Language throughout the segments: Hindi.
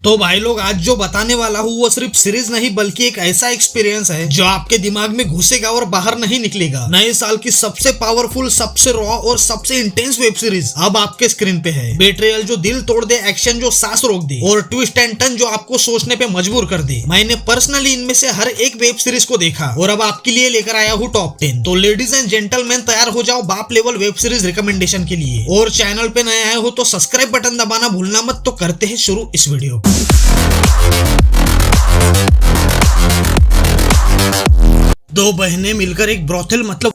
तो भाई लोग आज जो बताने वाला हूँ वो सिर्फ सीरीज नहीं बल्कि एक ऐसा एक्सपीरियंस है जो आपके दिमाग में घुसेगा और बाहर नहीं निकलेगा। नए साल की सबसे पावरफुल, सबसे रॉ और सबसे इंटेंस वेब सीरीज अब आपके स्क्रीन पे है। बेट्रियल जो दिल तोड़ दे, एक्शन जो सांस रोक दे और ट्विस्ट एंड टर्न जो आपको सोचने पे मजबूर कर दे। मैंने पर्सनली इनमें से हर एक वेब सीरीज को देखा और अब आपके लिए लेकर आया हूँ टॉप 10। तो लेडीज एंड जेंटलमैन तैयार हो जाओ बाप लेवल वेब सीरीज रिकमेंडेशन के लिए। और चैनल पे नए आए हो तो सब्सक्राइब बटन दबाना भूलना मत। तो करते हैं शुरू इस वीडियो। दो बहनें मिलकर एक ब्रोथल मतलब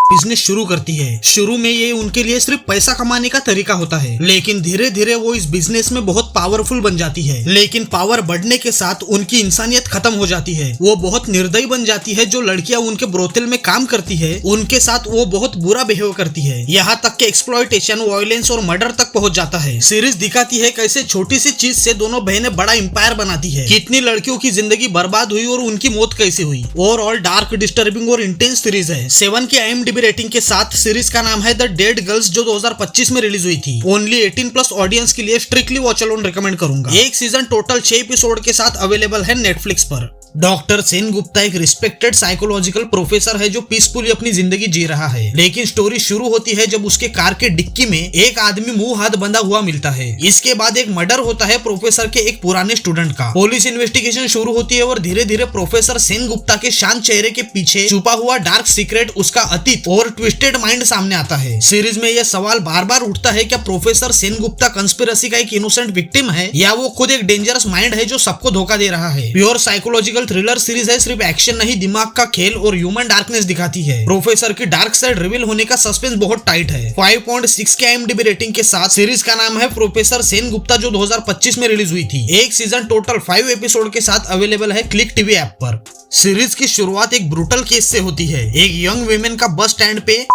बिजनेस शुरू करती है। शुरू में ये उनके लिए सिर्फ पैसा कमाने का तरीका होता है, लेकिन धीरे धीरे वो इस बिजनेस में बहुत पावरफुल बन जाती है। लेकिन पावर बढ़ने के साथ उनकी इंसानियत खत्म हो जाती है। वो बहुत निर्दयी बन जाती है। जो लड़कियां उनके ब्रोथल में काम करती है उनके साथ वो बहुत बुरा बिहेव करती है। यहाँ तक कि एक्सप्लॉयटेशन, वायलेंस और मर्डर तक पहुंच जाता है। सीरीज दिखाती है कैसे छोटी सी चीज से दोनों बहनें बड़ा एम्पायर बनाती है। कितनी लड़कियों की जिंदगी बर्बाद हुई और उनकी मौत कैसे हुई। ओवरऑल डार्क, डिस्टर्बिंग और इंटेंस सीरीज है। 7 की IMDb रेटिंग के साथ सीरीज का नाम है द डेड गर्ल्स, जो 2025 में रिलीज हुई थी। ओनली 18+ ऑडियंस के लिए स्ट्रिक्टली वॉच अलोन रिकमेंड करूंगा। एक सीजन टोटल 6 एपिसोड के साथ अवेलेबल है नेटफ्लिक्स पर। डॉक्टर सेन गुप्ता एक रिस्पेक्टेड साइकोलॉजिकल प्रोफेसर है जो पीसफुली अपनी जिंदगी जी रहा है। लेकिन स्टोरी शुरू होती है जब उसके कार के डिक्की में एक आदमी मुंह हाथ बंधा हुआ मिलता है। इसके बाद एक मर्डर होता है प्रोफेसर के एक पुराने स्टूडेंट का। पुलिस इन्वेस्टिगेशन शुरू होती है और धीरे धीरे प्रोफेसर सेन गुप्ता के शांत चेहरे के पीछे छुपा हुआ डार्क सीक्रेट, उसका अतीत और ट्विस्टेड माइंड सामने आता है। सीरीज में यह सवाल बार बार उठता है, क्या प्रोफेसर सेन गुप्ता कंस्पिरेसी का एक इनोसेंट विक्टिम है या वो खुद एक डेंजरस माइंड है जो सबको धोखा दे रहा है। प्योर साइकोलॉजिकल थ्रिलर सीरीज है। सिर्फ एक्शन नहीं, दिमाग का खेल और ह्यूमन डार्कनेस दिखाती है। प्रोफेसर की डार्क साइड रिवील होने का सस्पेंस बहुत टाइट है। 5.6 के IMDb रेटिंग के साथ सीरीज का नाम है प्रोफेसर सेन गुप्ता, जो 2025 में रिलीज हुई थी। एक सीजन टोटल 5 एपिसोड के साथ अवेलेबल है क्लिक टीवी ऐप पर। सीरीज की शुरुआत एक ब्रूटल केस से होती है। एक यंग वीमेन का बस स्टैंड पे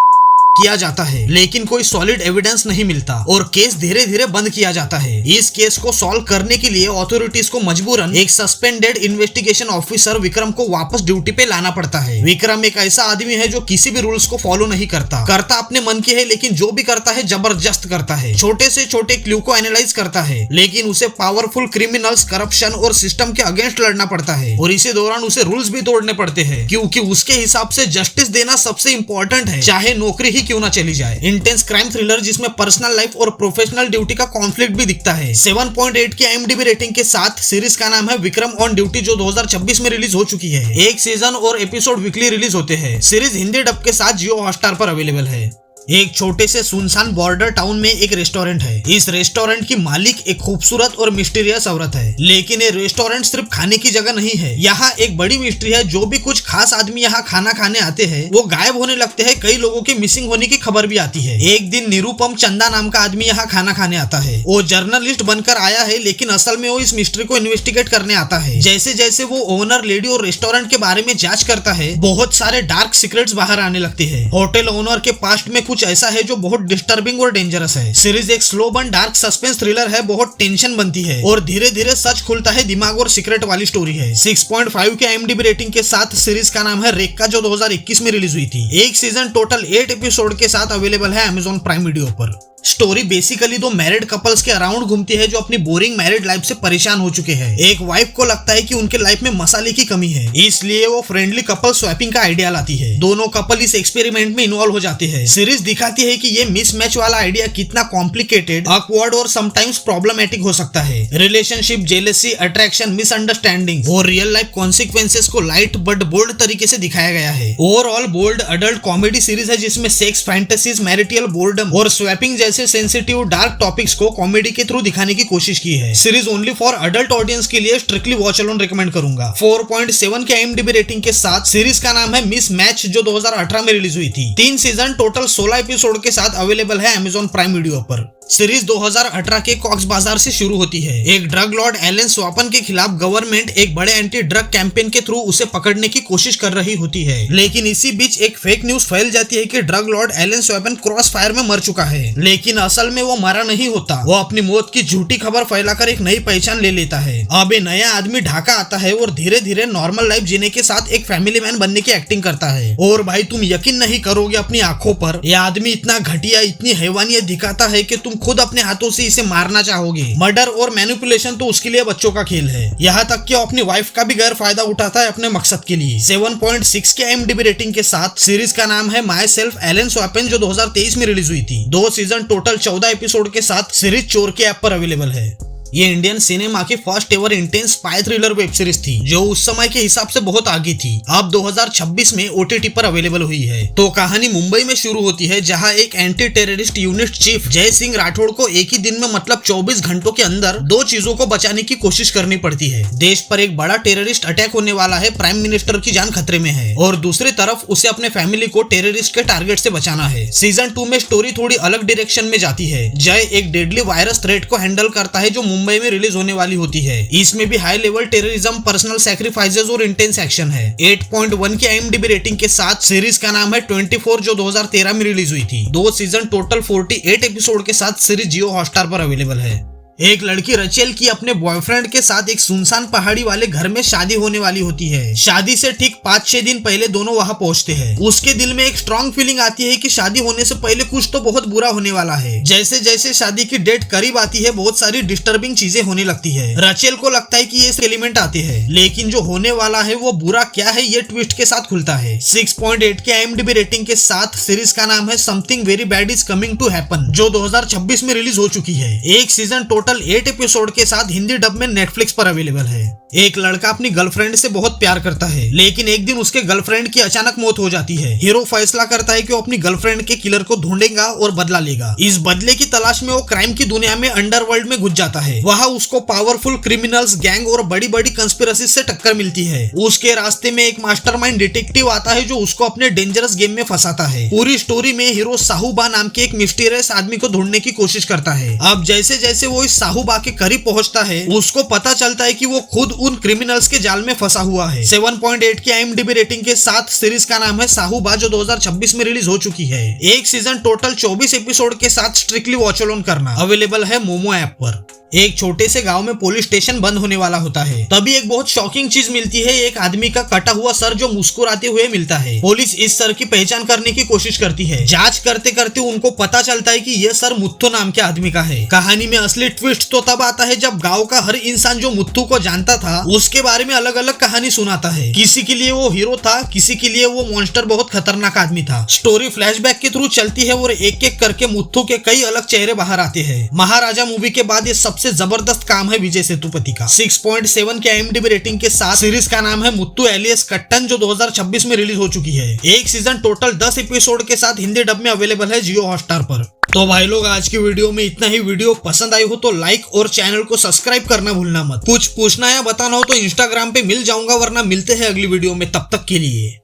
किया जाता है, लेकिन कोई सॉलिड एविडेंस नहीं मिलता और केस धीरे धीरे बंद किया जाता है। इस केस को सॉल्व करने के लिए अथॉरिटीज को मजबूरन एक सस्पेंडेड इन्वेस्टिगेशन ऑफिसर विक्रम को वापस ड्यूटी पे लाना पड़ता है। विक्रम एक ऐसा आदमी है जो किसी भी रूल्स को फॉलो नहीं करता अपने मन की है, लेकिन जो भी करता है जबरदस्त करता है। छोटे से छोटे क्लू को एनालाइज करता है, लेकिन उसे पावरफुल क्रिमिनल्स, करप्शन और सिस्टम के अगेंस्ट लड़ना पड़ता है। और इसी दौरान उसे रूल्स भी तोड़ने पड़ते हैं, क्योंकि उसके हिसाब से जस्टिस देना सबसे इंपॉर्टेंट है, चाहे नौकरी क्यों ना चली जाए। इंटेंस क्राइम थ्रिलर जिसमें पर्सनल लाइफ और प्रोफेशनल ड्यूटी का कॉन्फ्लिक्ट भी दिखता है। 7.8 की IMDb रेटिंग के साथ सीरीज का नाम है विक्रम ऑन ड्यूटी, जो 2026 में रिलीज हो चुकी है। एक सीजन और एपिसोड वीकली रिलीज होते हैं। सीरीज हिंदी डब के साथ जियो हॉटस्टार पर अवेलेबल है। एक छोटे से सुनसान बॉर्डर टाउन में एक रेस्टोरेंट है। इस रेस्टोरेंट की मालिक एक खूबसूरत और मिस्टीरियस औरत है, लेकिन ये रेस्टोरेंट सिर्फ खाने की जगह नहीं है। यहाँ एक बड़ी मिस्ट्री है। जो भी कुछ खास आदमी यहाँ खाना खाने आते हैं वो गायब होने लगते हैं। कई लोगों के मिसिंग होने की खबर भी आती है। एक दिन निरुपम चंदा नाम का आदमी यहाँ खाना खाने आता है। वो जर्नलिस्ट बनकर आया है, लेकिन असल में वो इस मिस्ट्री को इन्वेस्टिगेट करने आता है। जैसे जैसे वो ओनर, लेडी और रेस्टोरेंट के बारे में जांच करता है, बहुत सारे डार्क सीक्रेट्स बाहर आने लगते हैं। होटल ओनर के पास्ट में कुछ ऐसा है जो बहुत डिस्टर्बिंग और डेंजरस है। सीरीज एक slow burn dark suspense thriller है। बहुत टेंशन बनती है और धीरे धीरे सच खुलता है। दिमाग और सीक्रेट वाली स्टोरी है। 6.5 के IMDb रेटिंग के साथ सीरीज का नाम है रेक्का, जो 2021 में रिलीज हुई थी। एक सीजन टोटल 8 एपिसोड के साथ अवेलेबल है Amazon प्राइम वीडियो पर। स्टोरी बेसिकली दो मैरिड कपल्स के अराउंड घूमती है जो अपनी बोरिंग मैरिड लाइफ से परेशान हो चुके हैं। एक वाइफ को लगता है कि उनके लाइफ में मसाले की कमी है, इसलिए वो फ्रेंडली कपल स्वैपिंग का आइडिया लाती है। दोनों कपल इस एक्सपेरिमेंट में इन्वॉल्व हो जाते हैं। सीरीज दिखाती है कि ये मिसमैच वाला आइडिया कितना कॉम्प्लिकेटेड, ऑकवर्ड और समटाइम्स प्रॉब्लमेटिक हो सकता है। रिलेशनशिप, जेलेसी, अट्रैक्शन, मिसअंडरस्टैंडिंग और रियल लाइफ कॉन्सिक्वेंसेस को लाइट बट बोल्ड तरीके से दिखाया गया है। Overall bold adult comedy series है जिसमें सेक्स, फैंटेसीज, मैरिटल बोर्डम और स्वैपिंग जैसे सेंसिटिव डार्क टॉपिक्स को कॉमेडी के थ्रू दिखाने की कोशिश की है। Series only for adult audience के लिए स्ट्रिक्टली वॉच अलोन रिकमेंड करूंगा। 4.7 के IMDb रेटिंग के साथ सीरीज का नाम है मिस मैच, जो 2018 में रिलीज हुई थी। 3 सीजन टोटल 16 एपिसोड के साथ अवेलेबल है Amazon प्राइम वीडियो पर। सीरीज 2018 के कॉक्स बाजार से शुरू होती है। एक ड्रग लॉर्ड एलन स्वापन के खिलाफ गवर्नमेंट एक बड़े एंटी ड्रग कैंपेन के थ्रू उसे पकड़ने की कोशिश कर रही होती है, लेकिन इसी बीच एक फेक न्यूज फैल जाती है कि drug lord Alan Swapan crossfire में मर चुका है। लेकिन लेकिन असल में वो मरा नहीं होता। वो अपनी मौत की झूठी खबर फैलाकर एक नई पहचान ले लेता है। अब ये नया आदमी ढाका आता है और धीरे धीरे नॉर्मल लाइफ जीने के साथ एक फैमिली मैन बनने की एक्टिंग करता है। और भाई तुम यकीन नहीं करोगे अपनी आंखों पर, ये आदमी इतना घटिया, इतनी हैवानियत दिखाता है कि तुम खुद अपने हाथों से इसे मारना चाहोगे। मर्डर और मैनिपुलेशन तो उसके लिए बच्चों का खेल है। यहाँ तक कि अपनी वाइफ का भी गैर फायदा उठाता है अपने मकसद के लिए। 7.6 के IMDb रेटिंग के साथ सीरीज का नाम है माई सेल्फ एलन स्वैपन, जो 2023 में रिलीज हुई थी। 2 सीजन टोटल 14 एपिसोड के साथ सीरीज चोर के ऐप पर अवेलेबल है। ये इंडियन सिनेमा की first ever intense spy thriller web series थी, जो उस समय के हिसाब से बहुत आगे थी। अब 2026 में OTT पर अवेलेबल हुई है। तो कहानी मुंबई में शुरू होती है, जहां एक एंटी टेररिस्ट यूनिट चीफ जय सिंह राठौड़ को एक ही दिन में मतलब 24 घंटों के अंदर 2 चीजों को बचाने की कोशिश करनी पड़ती है। देश पर एक बड़ा टेररिस्ट अटैक होने वाला है, प्राइम मिनिस्टर की जान खतरे में है, और दूसरी तरफ उसे अपने फैमिली को टेररिस्ट के टारगेट से बचाना है। सीजन 2 में स्टोरी थोड़ी अलग डायरेक्शन में जाती है। जय एक डेडली वायरस थ्रेट को हैंडल करता है जो मुंबई में रिलीज होने वाली होती है। इसमें भी high level terrorism, personal sacrifices और इंटेंस एक्शन है। 8.1 की IMDb रेटिंग के साथ सीरीज का नाम है 24, जो 2013 में रिलीज हुई थी। 2 सीजन टोटल 48 एपिसोड के साथ सीरीज जियो हॉटस्टार पर अवेलेबल है। एक लड़की रचेल की अपने बॉयफ्रेंड के साथ एक सुनसान पहाड़ी वाले घर में शादी होने वाली होती है। शादी से ठीक 5-6 दिन पहले दोनों वहां पहुंचते हैं। उसके दिल में एक स्ट्रॉन्ग फीलिंग आती है कि शादी होने से पहले कुछ तो बहुत बुरा होने वाला है। जैसे जैसे शादी की डेट करीब आती है, बहुत सारी डिस्टर्बिंग चीजें होने लगती है। रचेल को लगता है कि ये एलिमेंट आते हैं, लेकिन जो होने वाला है वो बुरा क्या है ये ट्विस्ट के साथ खुलता है। 6.8 के IMDb रेटिंग के साथ सीरीज का नाम है something very bad is coming to happen, जो 2026 में रिलीज हो चुकी है। एक सीजन टोटल 8 एपिसोड के साथ हिंदी डब में नेटफ्लिक्स पर अवेलेबल है। एक लड़का अपनी गर्लफ्रेंड से बहुत प्यार करता है, लेकिन एक दिन उसके गर्लफ्रेंड की अचानक मौत हो जाती है। हीरो फैसला करता है कि वो अपनी गर्लफ्रेंड के किलर को ढूंढेगा और बदला लेगा। इस बदले की तलाश में वो क्राइम की दुनिया में अंडरवर्ल्ड में घुस जाता है। वहाँ उसको पावरफुल क्रिमिनल्स, गैंग और बड़ी बड़ी कंस्पिरेसी से टक्कर मिलती है। उसके रास्ते में एक मास्टरमाइंड डिटेक्टिव आता है जो उसको अपने डेंजरस गेम में फंसाता है। पूरी स्टोरी में हीरो साहूबा नाम के एक मिस्टीरियस आदमी को ढूंढने की कोशिश करता है। अब जैसे जैसे वो इस साहूबा के करीब पहुंचता है, उसको पता चलता है कि वो खुद उन क्रिमिनल्स के जाल में फंसा हुआ है। 7.8 की IMDb रेटिंग के साथ सीरीज का नाम है साहूबा, जो 2026 में रिलीज हो चुकी है। एक सीजन टोटल 24 एपिसोड के साथ स्ट्रिक्टली वॉच अलोन करना अवेलेबल है मोमो ऐप पर। एक छोटे से गांव में पुलिस स्टेशन बंद होने वाला होता है। तभी एक बहुत शॉकिंग चीज मिलती है, एक आदमी का कटा हुआ सर जो मुस्कुराते हुए मिलता है। पुलिस इस सर की पहचान करने की कोशिश करती है। जांच करते करते उनको पता चलता है कि यह सर मुत्थु नाम के आदमी का है। कहानी में असली ट्विस्ट तो तब आता है जब गांव का हर इंसान जो मुत्थु को जानता था उसके बारे में अलग अलग कहानी सुनाता है। किसी के लिए वो हीरो था, किसी के लिए वो मॉन्स्टर बहुत खतरनाक आदमी था। स्टोरी फ्लैशबैक के थ्रू चलती है और एक एक करके मुत्थु के कई अलग चेहरे बाहर आते हैं। महाराजा मूवी के बाद ये सबसे जबरदस्त काम है विजय सेतुपति का। 6.7 के IMDb रेटिंग के साथ सीरीज का नाम है मुत्तू एलियस कट्टन, जो 2026 में रिलीज हो चुकी है। एक सीजन टोटल 10 एपिसोड के साथ हिंदी डब में अवेलेबल है जियो हॉटस्टार पर। तो भाई लोग, आज की वीडियो में इतना ही। वीडियो पसंद आई हो तो लाइक और चैनल को सब्सक्राइब करना भूलना मत। कुछ पूछना या बताना हो तो इंस्टाग्राम पे मिल जाऊंगा, वरना मिलते हैं अगली वीडियो में। तब तक के लिए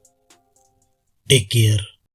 टेक केयर।